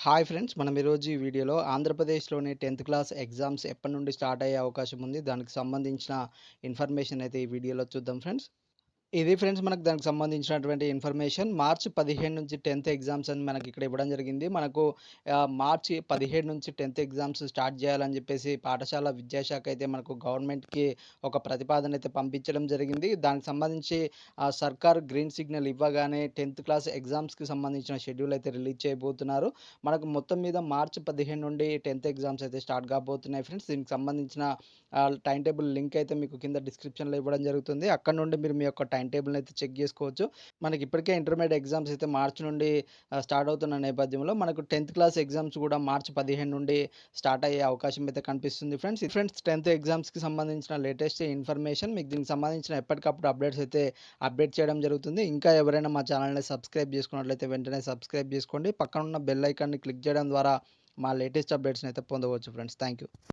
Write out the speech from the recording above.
Hi friends. మనం ఈరోజు ఈ వీడియోలో ఆంధ్రప్రదేశ్‌లోని 10థ్ క్లాస్ ఎగ్జామ్స్ ఎప్పటి నుండి స్టార్ట్ అయ్యే అవకాశం ఉంది. దానికి సంబంధించిన ఇన్ఫర్మేషన్ అయితే ఈ వీడియోలో చూద్దాం ఫ్రెండ్స్. ఇది ఫ్రెండ్స్ మనకు దానికి సంబంధించినటువంటి ఇన్ఫర్మేషన్. మార్చి 15 నుంచి 10థ్ ఎగ్జామ్స్ అని మనకిక్కడ ఇవ్వడం జరిగింది. మనకు మార్చి 17 నుంచి 10థ్ ఎగ్జామ్స్ స్టార్ట్ చేయాలని చెప్పేసి పాఠశాల విద్యాశాఖ అయితే మనకు గవర్నమెంట్‌కి ఒక ప్రతిపాదన అయితే పంపించడం జరిగింది. దానికి సంబంధించి సర్కార్ గ్రీన్ సిగ్నల్ ఇవ్వగానే 10థ్ క్లాస్ ఎగ్జామ్స్‌కి సంబంధించిన షెడ్యూల్ అయితే రిలీజ్ చేయబోతున్నారు. మనకు మొత్తం మీద మార్చి 15 నుండి 10థ్ ఎగ్జామ్స్ అయితే స్టార్ట్ కాబోతున్నాయి ఫ్రెండ్స్. దీనికి సంబంధించిన టైమ్ టేబుల్ లింక్ అయితే మీకు కింద డిస్క్రిప్షన్‌లో ఇవ్వడం జరుగుతుంది. అక్కడ నుండి మీరు మీ యొక్క టైమ్ టేబుల్‌ని అయితే చెక్ చేసుకోవచ్చు. మనకి ఇప్పటికే ఇంటర్మీడియేట్ ఎగ్జామ్స్ అయితే మార్చి నుండి స్టార్ట్ అవుతున్న నేపథ్యంలో మనకు 10థ్ క్లాస్ ఎగ్జామ్స్ కూడా మార్చి 15 నుండి స్టార్ట్ అయ్యే అవకాశం అయితే కనిపిస్తుంది ఫ్రెండ్స్. ఇది ఫ్రెండ్స్ 10థ్ ఎగ్జామ్స్‌కి సంబంధించిన లేటెస్ట్ ఇన్ఫర్మేషన్. మీకు దీనికి సంబంధించిన ఎప్పటికప్పుడు అప్డేట్స్ అయితే అప్డేట్ చేయడం జరుగుతుంది. ఇంకా ఎవరైనా మా ఛానల్‌ని సబ్స్క్రైబ్ చేసుకున్నట్లయితే వెంటనే సబ్స్క్రైబ్ చేసుకోండి. పక్కన ఉన్న బెల్ ఐకాన్‌ని క్లిక్ చేయడం ద్వారా మా లేటెస్ట్ అప్డేట్స్‌ని అయితే పొందవచ్చు ఫ్రెండ్స్. Thank you.